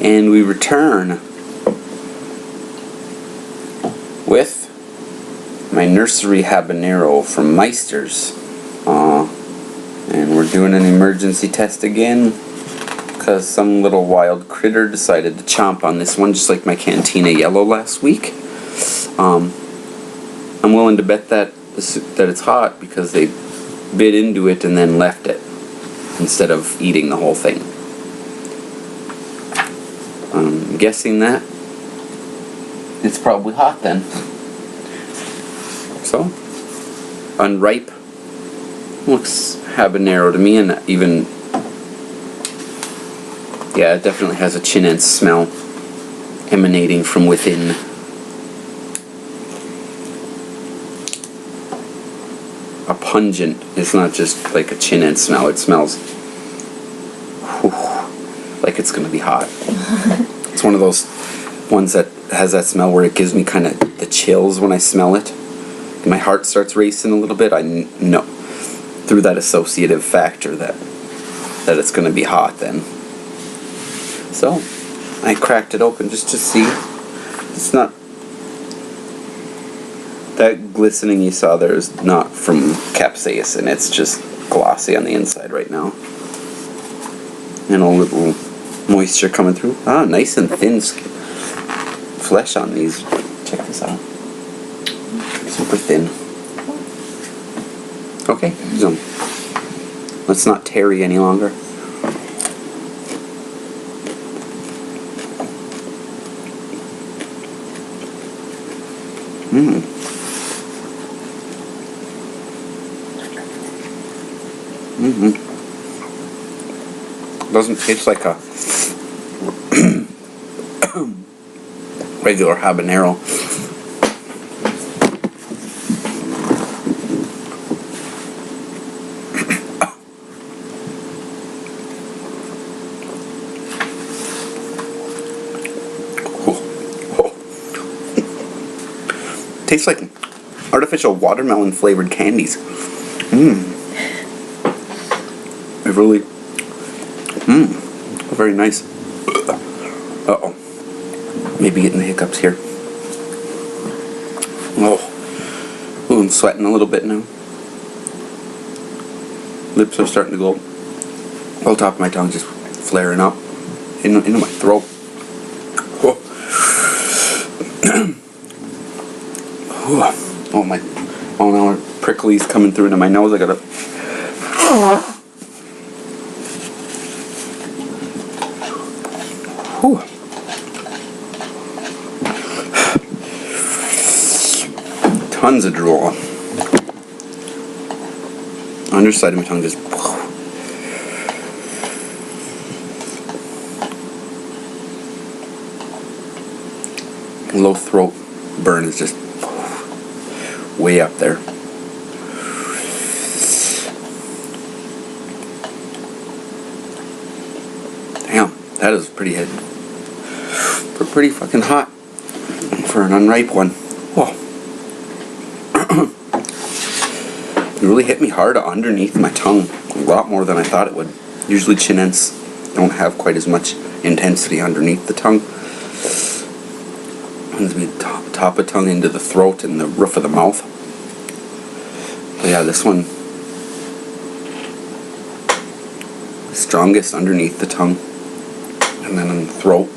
And we return with my nursery habanero from Meister's. And we're doing an emergency test again because some little wild critter decided to chomp on this one, just like my Cantina Yellow last week. I'm willing to bet that it's hot because they bit into it and then left it instead of eating the whole thing. I'm guessing that it's probably hot then. So, unripe looks habanero to me, and even, yeah, it definitely has a Chinense smell emanating from within. A pungent, it's not just like a Chinense smell, it smells like it's gonna be hot. It's one of those ones that has that smell where it gives me kind of the chills when I smell it. My heart starts racing a little bit. I know through that associative factor that it's going to be hot then. So I cracked it open just to see. It's not that glistening you saw there is not from capsaicin. It's just glossy on the inside right now, and a little moisture coming through. Ah, nice and thin flesh on these. Check this out. Super thin. Okay, so let's not tarry any longer. Doesn't taste like a regular habanero. Tastes like artificial watermelon flavored candies. It really, very nice. Uh-oh. Maybe getting the hiccups here. Oh, ooh, I'm sweating a little bit now. Lips are starting to go. Whole top of my tongue just flaring up into my throat. Oh my! Oh, now prickly's coming through into my nose. I gotta. Tons of drool. Underside of my tongue just. Low throat burn is just way up there. Damn, that is pretty hot. Pretty fucking hot for an unripe one. Whoa. It really hit me hard underneath my tongue, a lot more than I thought it would. Usually Chinense don't have quite as much intensity underneath the tongue. Ones we top of tongue into the throat and the roof of the mouth. But yeah, this one, the strongest underneath the tongue, and then in the throat.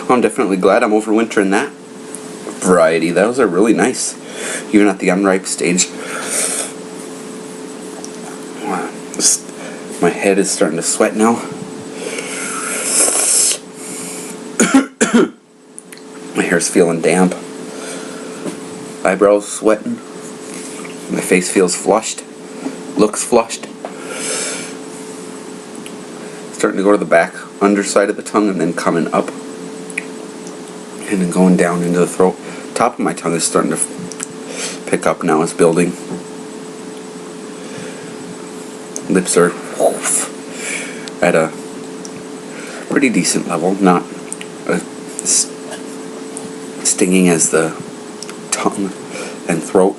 I'm definitely glad I'm overwintering that variety. Those are really nice, even at the unripe stage. My head is starting to sweat now. My hair's feeling damp. Eyebrows sweating. My face feels flushed. Looks flushed. Starting to go to the back underside of the tongue and then coming up. And then going down into the throat. Top of my tongue is starting to pick up now. It's building. Lips are at a pretty decent level, not stinging as the tongue and throat.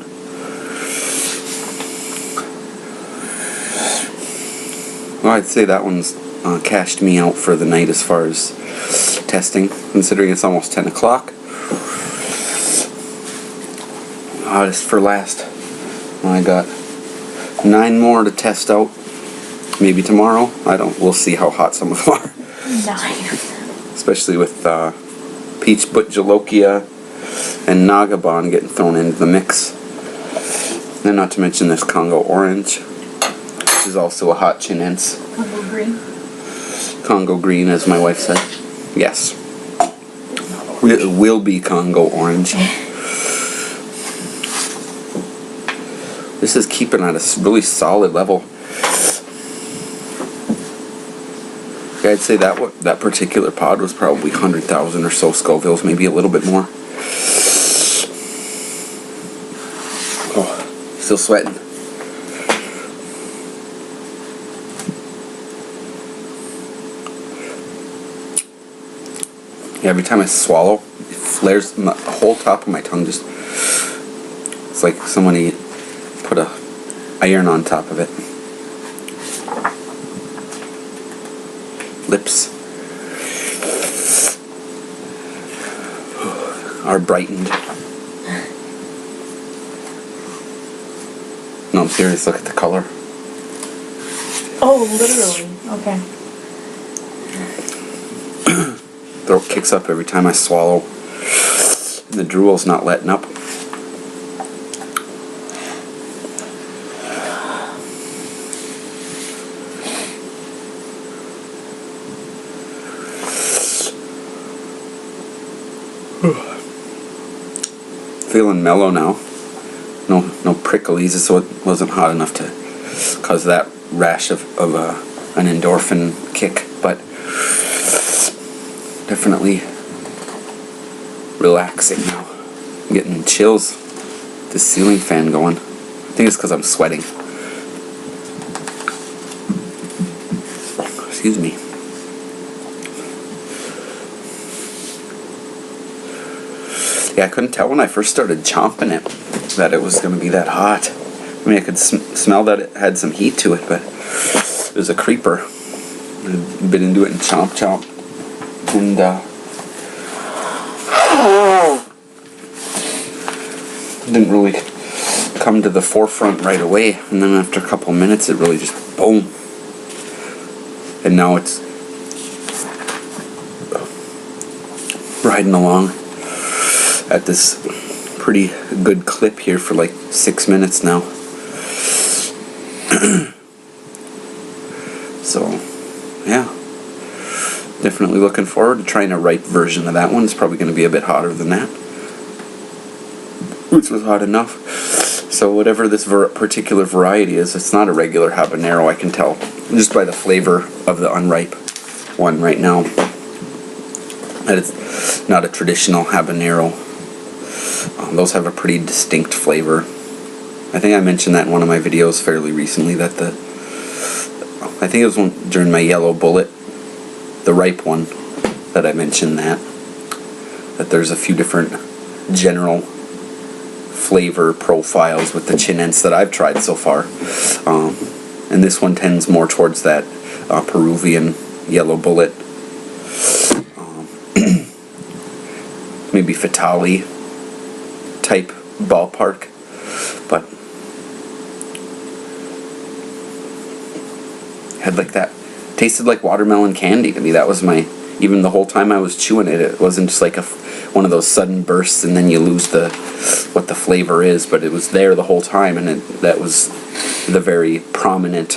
Well, I'd say that one's cashed me out for the night as far as testing, considering it's almost 10 o'clock. Just for last, I got 9 more to test out. Maybe tomorrow. We'll see how hot some of them are. 9. Especially with peach butjalokia and nagabon getting thrown into the mix. And not to mention this Congo orange, which is also a hot Chinense. Congo green. Congo green, as my wife said. Yes. It will be Congo orange. This is keeping at a really solid level. Yeah, I'd say that particular pod was probably 100,000 or so Scovilles, maybe a little bit more. Oh, still sweating. Yeah, every time I swallow, it flares, the whole top of my tongue just, it's like somebody put a iron on top of it. Lips are brightened. No, I'm serious, look at the color. Oh, literally. Okay. Throat kicks up every time I swallow. The drool's not letting up. Feeling mellow now. No pricklies, so it wasn't hot enough to cause that rash of an endorphin kick, but definitely relaxing now. I'm getting chills. The ceiling fan going. I think it's because I'm sweating. Excuse me. Yeah, I couldn't tell when I first started chomping it that it was going to be that hot. I mean, I could smell that it had some heat to it, but it was a creeper. I've been into it and chomp, and didn't really come to the forefront right away, and then after a couple of minutes it really just boom, and now it's riding along at this pretty good clip here for like 6 minutes now. So yeah, definitely looking forward to trying a ripe version of that one. It's probably going to be a bit hotter than that, which was hot enough. So whatever this particular variety is, it's not a regular habanero, I can tell just by the flavor of the unripe one right now that it's not a traditional habanero. Those have a pretty distinct flavor. I think I mentioned that in one of my videos fairly recently, that I think it was during my yellow bullet, the ripe one, that I mentioned that there's a few different general flavor profiles with the Chinense that I've tried so far, and this one tends more towards that Peruvian yellow bullet, maybe Fatali type ballpark, but had like that, tasted like watermelon candy to me. That was my, even the whole time I was chewing it, it wasn't just like one of those sudden bursts and then you lose what the flavor is, but it was there the whole time, and that was the very prominent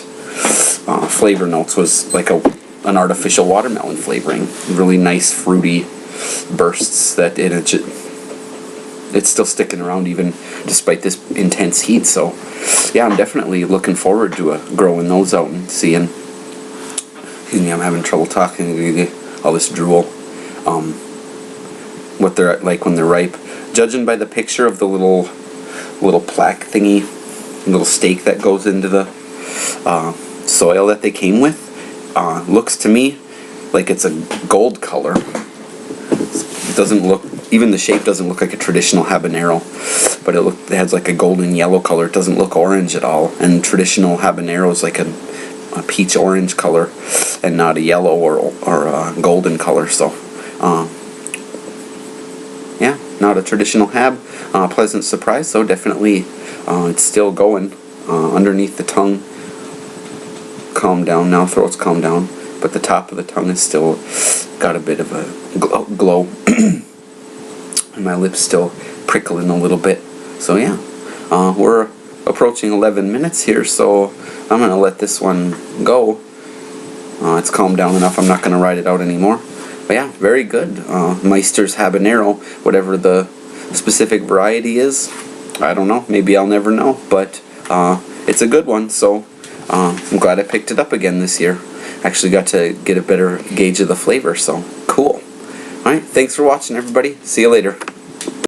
flavor notes, was like an artificial watermelon flavoring, really nice fruity bursts that it's still sticking around even despite this intense heat. So yeah, I'm definitely looking forward to growing those out and seeing. Excuse me, I'm having trouble talking, all this drool. What they're like when they're ripe, judging by the picture of the little plaque thingy, little stake that goes into the soil that they came with, looks to me like it's a gold color. It doesn't look, even the shape doesn't look like a traditional habanero, but it has like a golden yellow color. It doesn't look orange at all, and traditional habanero is like a peach orange color and not a yellow or a golden color. So yeah, not a traditional hab. Pleasant surprise though, definitely. It's still going underneath the tongue. Calm down now, throat's calmed down, but the top of the tongue is still got a bit of a glow. And my lips still prickling a little bit. So yeah, we're approaching 11 minutes here, so I'm gonna let this one go. It's calmed down enough, I'm not gonna ride it out anymore. But yeah, very good. Meister's Habanero, whatever the specific variety is, I don't know, maybe I'll never know, but it's a good one. So I'm glad I picked it up again this year. Actually got to get a better gauge of the flavor, so cool. Alright, thanks for watching everybody. See you later.